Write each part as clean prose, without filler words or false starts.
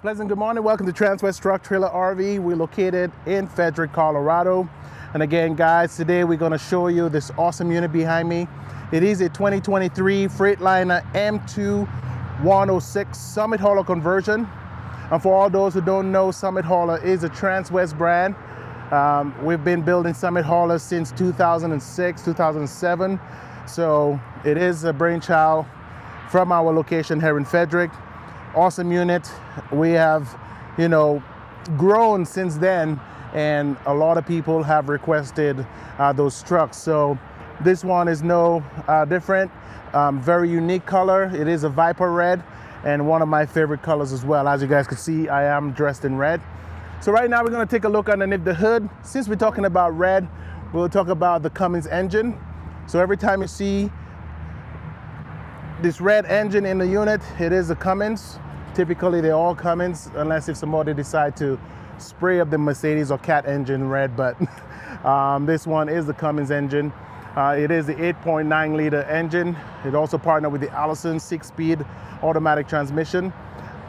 Pleasant good morning. Welcome to Transwest Truck Trailer RV. We're located in Frederick, Colorado. And again, guys, today we're going to show you this awesome unit behind me. It is a 2023 Freightliner M2 106 Summit Hauler conversion. And for all those who don't know, Summit Hauler is a Transwest brand. We've been building Summit Haulers since 2006, 2007. So it is a brainchild from our location here in Frederick. Awesome unit. We have, grown since then, and a lot of people have requested those trucks. So this one is no different. Very unique color. It is a Viper red, and one of my favorite colors as well. As you guys can see, I am dressed in red. So right now we're going to take a look underneath the hood. Since we're talking about red, we'll talk about the Cummins engine. So every time you see this red engine in the unit, it is a Cummins. Typically they're all Cummins, unless if somebody decide to spray up the Mercedes or Cat engine red, but this one is the Cummins engine. It is the 8.9 liter engine. It also partnered with the Allison 6-speed automatic transmission.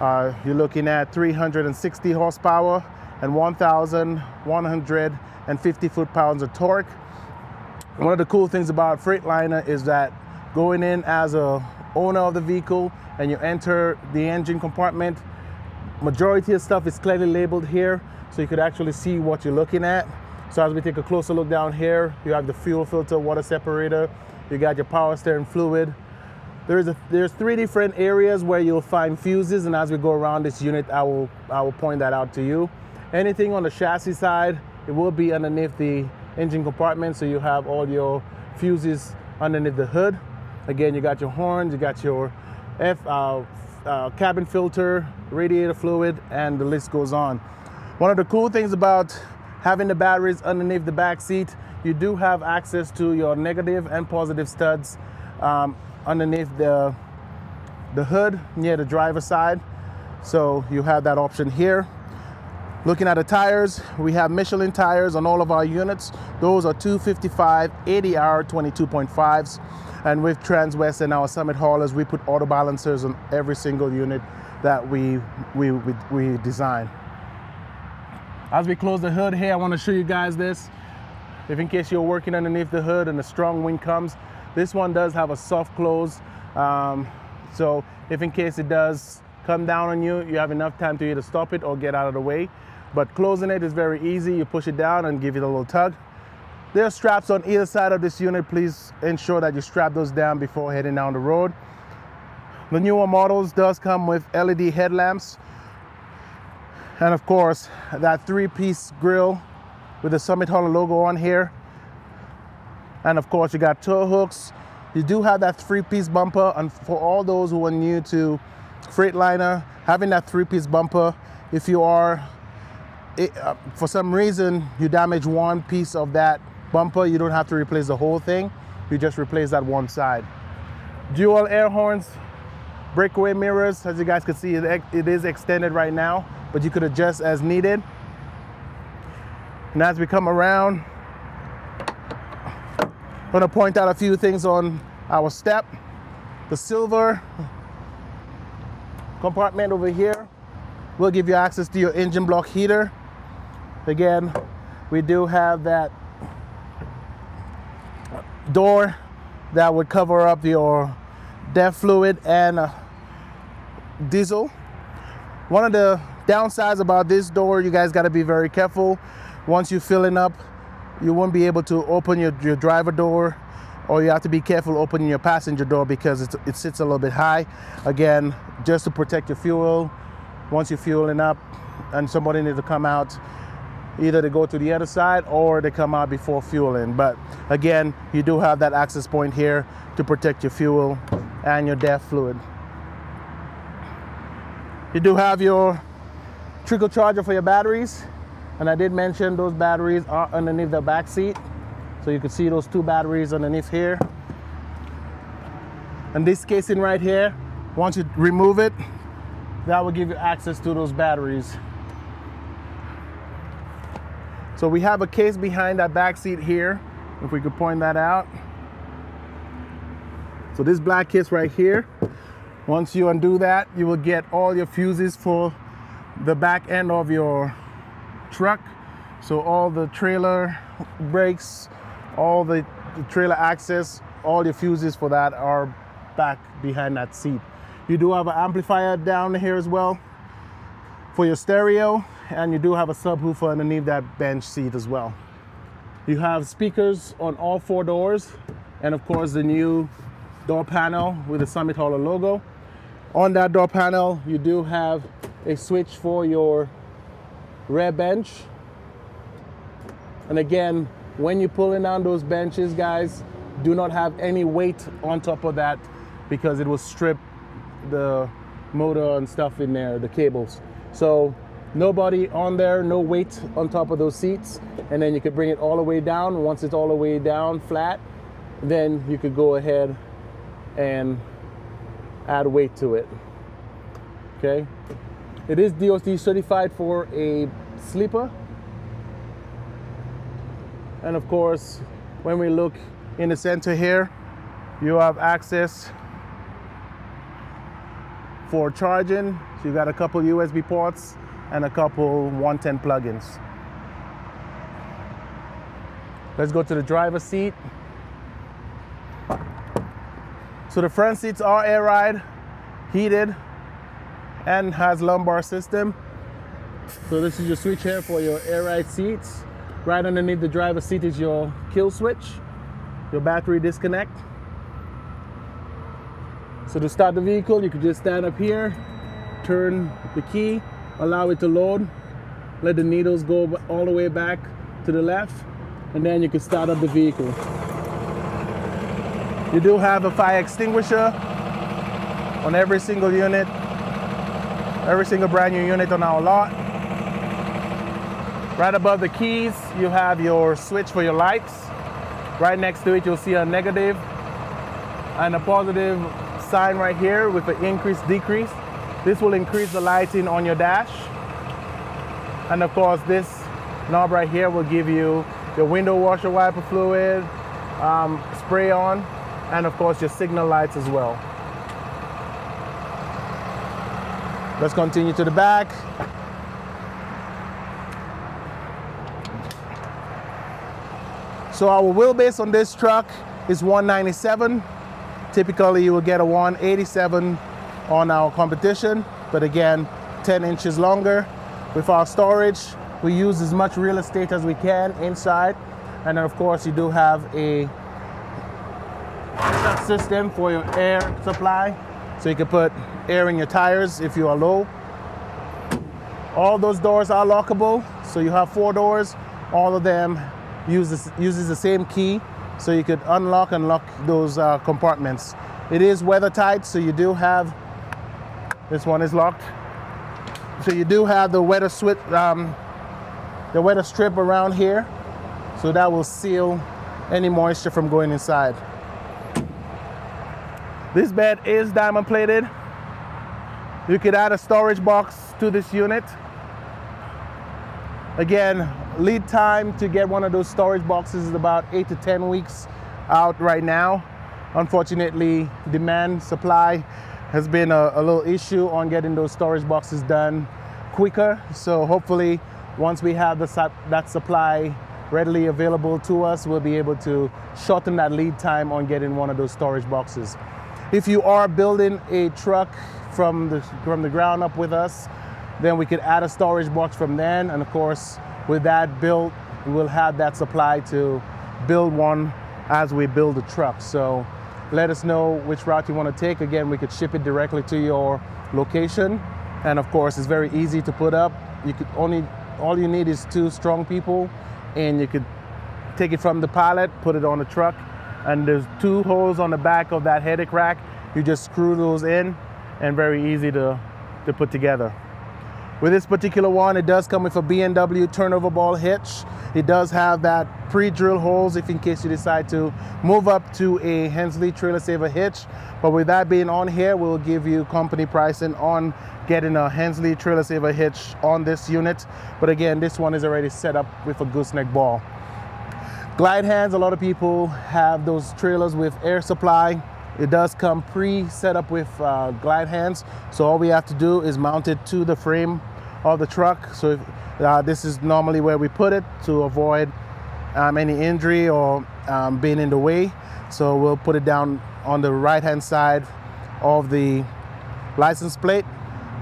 You're looking at 360 horsepower and 1,150 foot-pounds of torque. One of the cool things about Freightliner is that going in as a owner of the vehicle and you enter the engine compartment, majority of stuff is clearly labeled here, so you could actually see what you're looking at. So as we take a closer look down here, you have the fuel filter, water separator, you got your power steering fluid. There's three different areas where you'll find fuses, and as we go around this unit, I will point that out to you. Anything on the chassis side, it will be underneath the engine compartment, so you have all your fuses underneath the hood. Again, you got your horns, you got your cabin filter, radiator fluid, and the list goes on. One of the cool things about having the batteries underneath the back seat, you do have access to your negative and positive studs underneath the hood near the driver's side. So you have that option here. Looking at the tires, we have Michelin tires on all of our units. Those are 255 80R 22.5s. And with Transwest and our Summit Haulers, we put auto balancers on every single unit that we design. As we close the hood here, I want to show you guys this. If in case you're working underneath the hood and a strong wind comes, this one does have a soft close. So if in case it does come down on you, you have enough time to either stop it or get out of the way. But closing it is very easy. You push it down and give it a little tug. There are straps on either side of this unit. Please ensure that you strap those down before heading down the road. The newer models does come with LED headlamps. And of course, that 3-piece grille with the Summit Hauler logo on here. And of course, you got tow hooks. You do have that 3-piece bumper. And for all those who are new to Freightliner, having that 3-piece bumper, if you are, for some reason, you damage one piece of that bumper, you don't have to replace the whole thing. You just replace that one side. Dual air horns, breakaway mirrors. As you guys can see, it is extended right now, but you could adjust as needed. And as we come around, I'm going to point out a few things on our step. The silver compartment over here will give you access to your engine block heater. Again, we do have that door that would cover up your DEF fluid and diesel. One of the downsides about this door, you guys got to be very careful. Once you're filling up, you won't be able to open your driver door, or you have to be careful opening your passenger door because it sits a little bit high. Again, just to protect your fuel. Once you're fueling up and somebody needs to come out, either they go to the other side or they come out before fueling. But again, you do have that access point here to protect your fuel and your DEF fluid. You do have your trickle charger for your batteries. And I did mention those batteries are underneath the back seat. So you can see those 2 batteries underneath here. And this casing right here, once you remove it, that will give you access to those batteries. So we have a case behind that back seat here, if we could point that out. So this black case right here, once you undo that, you will get all your fuses for the back end of your truck. So all the trailer brakes, all the trailer access, all your fuses for that are back behind that seat. You do have an amplifier down here as well for your stereo, and you do have a subwoofer underneath that bench seat as well. You have speakers on all 4 doors, and of course the new door panel with the Summit Hauler logo. On that door panel, you do have a switch for your rear bench. And again, when you're pulling down those benches, guys, do not have any weight on top of that because it will strip the motor and stuff in there, the cables. So nobody on there, no weight on top of those seats. And then you could bring it all the way down. Once it's all the way down flat, then you could go ahead and add weight to it. Okay. It is DOT certified for a sleeper. And of course, when we look in the center here, you have access for charging. So you got a couple USB ports and a couple 110 plugins. Let's go to the driver's seat. So the front seats are air ride, heated, and has lumbar system. So this is your switch here for your air ride seats. Right underneath the driver's seat is your kill switch, your battery disconnect. So to start the vehicle, you could just stand up here, turn the key, allow it to load, let the needles go all the way back to the left, and then you can start up the vehicle. You do have a fire extinguisher on every single unit, every single brand new unit on our lot. Right above the keys, you have your switch for your lights. Right next to it, you'll see a negative and a positive sign right here with an increase, decrease. This will increase the lighting on your dash. And of course, this knob right here will give you your window washer wiper fluid, spray on, and of course your signal lights as well. Let's continue to the back. So our wheelbase on this truck is 197. Typically you will get a 187 on our competition, but again, 10 inches longer. With our storage, we use as much real estate as we can inside. And then of course you do have a system for your air supply. So you can put air in your tires if you are low. All those doors are lockable. So you have 4 doors, all of them uses the same key, so you could unlock and lock those compartments. It is weather tight, so you do have, this one is locked. So you do have the weather strip around here, so that will seal any moisture from going inside. This bed is diamond plated. You could add a storage box to this unit. Again, lead time to get one of those storage boxes is about 8 to 10 weeks out right now. Unfortunately, demand supply has been a little issue on getting those storage boxes done quicker. So hopefully, once we have that supply readily available to us, we'll be able to shorten that lead time on getting one of those storage boxes. If you are building a truck from the ground up with us, then we could add a storage box from then, and of course, with that built, we'll have that supply to build one as we build the truck. So let us know which route you want to take. Again, we could ship it directly to your location, and of course, it's very easy to put up. You could all you need is 2 strong people, and you could take it from the pallet, put it on the truck, and there's 2 holes on the back of that headache rack. You just screw those in, and very easy to put together. With this particular one, it does come with a B&W turnover ball hitch. It does have that pre-drill holes if in case you decide to move up to a Hensley Trailer Saver hitch. But with that being on here, we'll give you company pricing on getting a Hensley Trailer Saver hitch on this unit. But again, this one is already set up with a gooseneck ball. Glide hands, a lot of people have those trailers with air supply. It does come pre-set up with glide hands. So all we have to do is mount it to the frame of the truck. So if, this is normally where we put it to avoid any injury or being in the way. So we'll put it down on the right hand side of the license plate,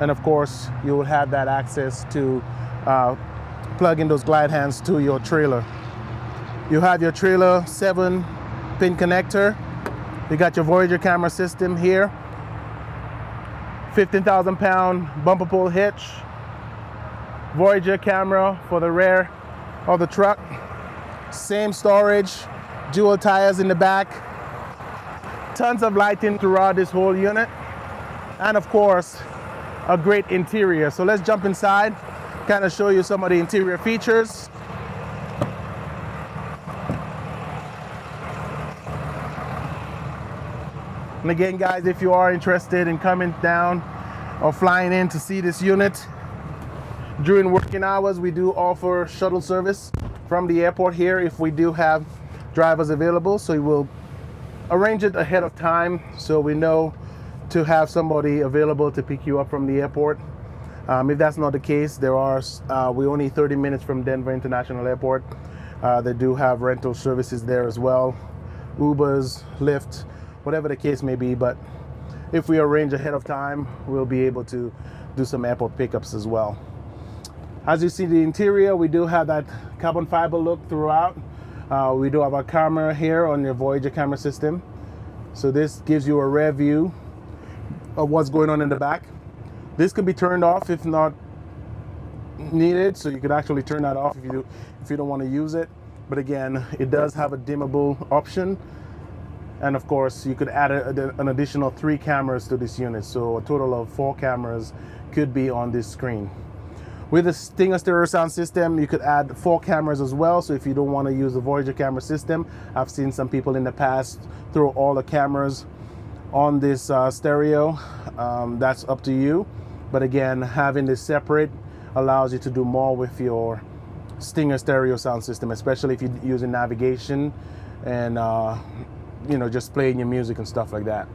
and of course you will have that access to plug in those glide hands to your trailer. You have your trailer 7-pin connector. You got your Voyager camera system here, 15,000 pound bumper pull hitch, Voyager camera for the rear of the truck, same storage, dual tires in the back, tons of lighting throughout this whole unit, and of course a great interior. So let's jump inside, kind of show you some of the interior features. And again, guys, if you are interested in coming down or flying in to see this unit during working hours, we do offer shuttle service from the airport here if we do have drivers available. So we will arrange it ahead of time so we know to have somebody available to pick you up from the airport. If that's not the case, we're only 30 minutes from Denver International Airport. They do have rental services there as well, Ubers, Lyft, whatever the case may be. But if we arrange ahead of time, we'll be able to do some airport pickups as well. As you see the interior, we do have that carbon fiber look throughout. We do have our camera here on your Voyager camera system. So this gives you a rear view of what's going on in the back. This can be turned off if not needed, so you could actually turn that off if you don't want to use it. But again, it does have a dimmable option. And of course, you could add an additional 3 cameras to this unit. So a total of 4 cameras could be on this screen. With the Stinger stereo sound system, you could add 4 cameras as well. So if you don't want to use the Voyager camera system, I've seen some people in the past throw all the cameras on this stereo. That's up to you. But again, having this separate allows you to do more with your Stinger stereo sound system, especially if you're using navigation and just playing your music and stuff like that.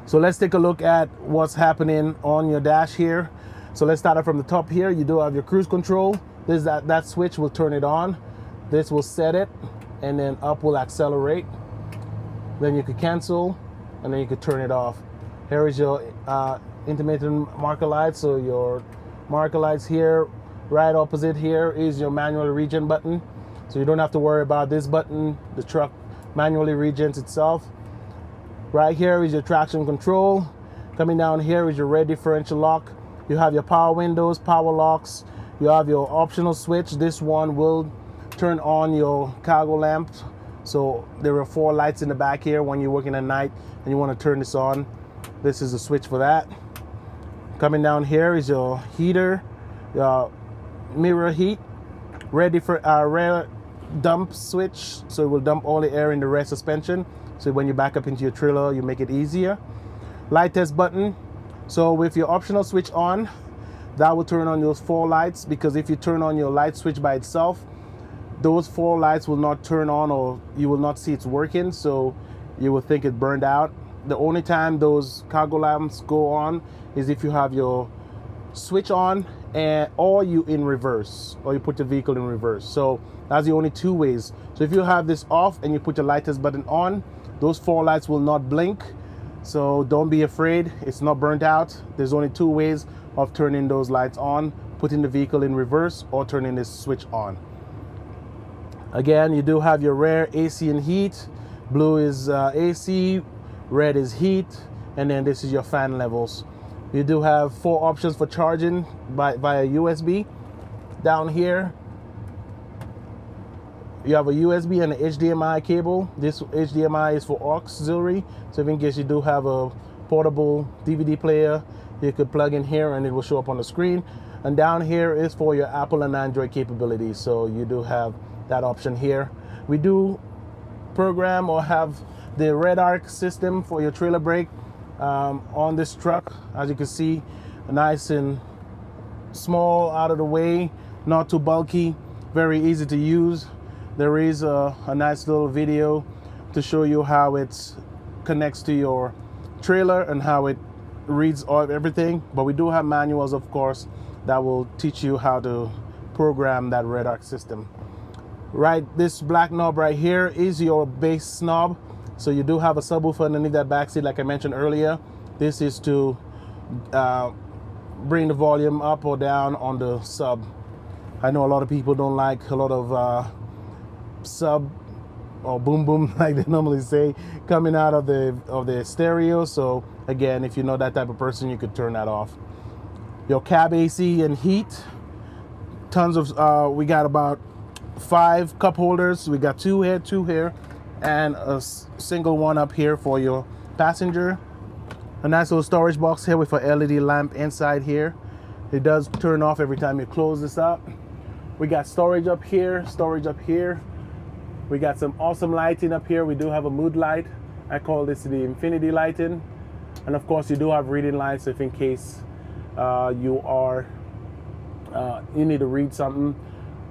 So let's take a look at what's happening on your dash here. So let's start off from the top here. You do have your cruise control. That switch will turn it on. This will set it, and then up will accelerate. Then you could cancel, and then you could turn it off. Here is your intermittent marker lights. So your marker lights here, right opposite here is your manual regen button. So you don't have to worry about this button. The truck manually regens itself. Right here is your traction control. Coming down here is your rear differential lock. You have your power windows, power locks. You have your optional switch. This one will turn on your cargo lamp. So there are 4 lights in the back here when you're working at night and you want to turn this on. This is the switch for that. Coming down here is your heater, your mirror heat, ready for rear dump switch. So it will dump all the air in the rear suspension. So when you back up into your trailer, you make it easier. Light test button. So with your optional switch on, that will turn on those 4 lights, because if you turn on your light switch by itself, those 4 lights will not turn on, or you will not see it's working, so you will think it burned out. The only time those cargo lamps go on is if you have your switch on or you in reverse, or you put the vehicle in reverse. So that's the only 2 ways. So if you have this off and you put your light test button on, those 4 lights will not blink. So don't be afraid, it's not burnt out. There's only 2 ways of turning those lights on: putting the vehicle in reverse or turning this switch on. Again, you do have your rear AC and heat. Blue is AC, red is heat, and then this is your fan levels. You do have 4 options for charging via USB. Down here, you have a USB and an HDMI cable. This HDMI is for auxiliary, so in case you do have a portable DVD player, you could plug in here and it will show up on the screen. And down here is for your Apple and Android capabilities, so you do have that option here. We do program or have the red arc system for your trailer brake on this truck. As you can see, nice and small, out of the way, not too bulky, very easy to use. There is a nice little video to show you how it connects to your trailer and how it reads all everything. But we do have manuals, of course, that will teach you how to program that red arc system. Right, this black knob right here is your bass knob. So you do have a subwoofer underneath that back seat, like I mentioned earlier. This is to bring the volume up or down on the sub. I know a lot of people don't like a lot of sub or boom boom, like they normally say, coming out of the stereo. So again, if you're not that type of person, you could turn that off. Your cab AC and heat, tons of we got about 5 cup holders. We got 2 here, and a single one up here for your passenger. A nice little storage box here with a LED lamp inside here. It does turn off every time you close this up. We got storage up here, storage up here. We got some awesome lighting up here. We do have a mood light. I call this the infinity lighting. And of course you do have reading lights if in case you need to read something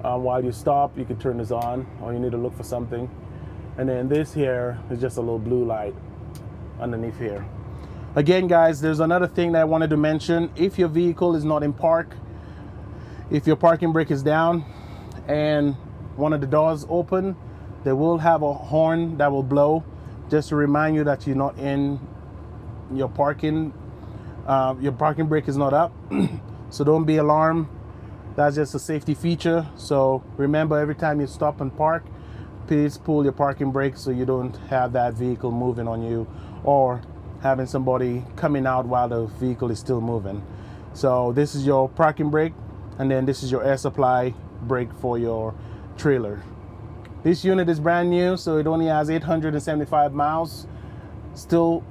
while you stop, you can turn this on, or you need to look for something. And then this here is just a little blue light underneath here. Again, guys, there's another thing that I wanted to mention. If your vehicle is not in park, if your parking brake is down and one of the doors open, they will have a horn that will blow just to remind you that you're not in your parking brake is not up. So don't be alarmed. That's just a safety feature. So remember, every time you stop and park, please pull your parking brake so you don't have that vehicle moving on you, or having somebody coming out while the vehicle is still moving. So this is your parking brake, and then this is your air supply brake for your trailer. This unit is brand new, so it only has 875 miles. Still,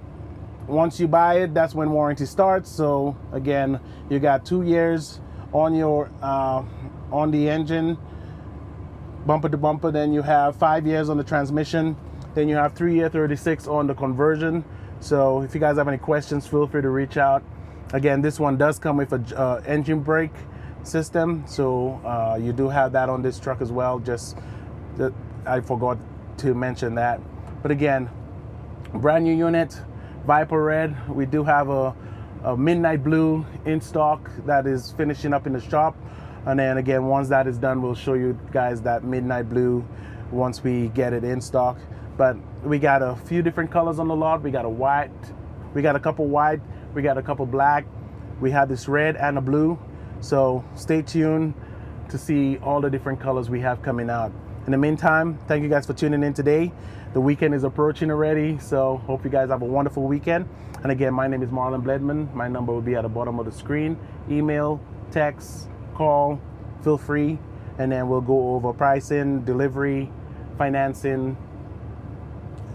once you buy it, that's when warranty starts. So again, you got 2 years on your on the engine, bumper to bumper. Then you have 5 years on the transmission. Then you have 3 year 36 on the conversion. So if you guys have any questions, feel free to reach out. Again, this one does come with a engine brake system, so you do have that on this truck as well. I forgot to mention that. But again, brand new unit, Viper Red. We do have a midnight blue in stock that is finishing up in the shop. And then again, once that is done, we'll show you guys that midnight blue once we get it in stock. But we got a few different colors on the lot. We got a white, we got a couple white, we got a couple black, we have this red and a blue. So stay tuned to see all the different colors we have coming out. In the meantime, thank you guys for tuning in today. The weekend is approaching already, so hope you guys have a wonderful weekend. And again, my name is Marlon Bledman. My number will be at the bottom of the screen. Email, text, call, feel free, and then we'll go over pricing, delivery, financing,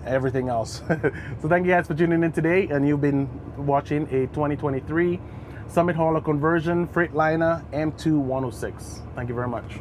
everything else. So thank you guys for tuning in today, and you've been watching a 2023 Summit Hauler Conversion Freightliner M2 106. Thank you very much.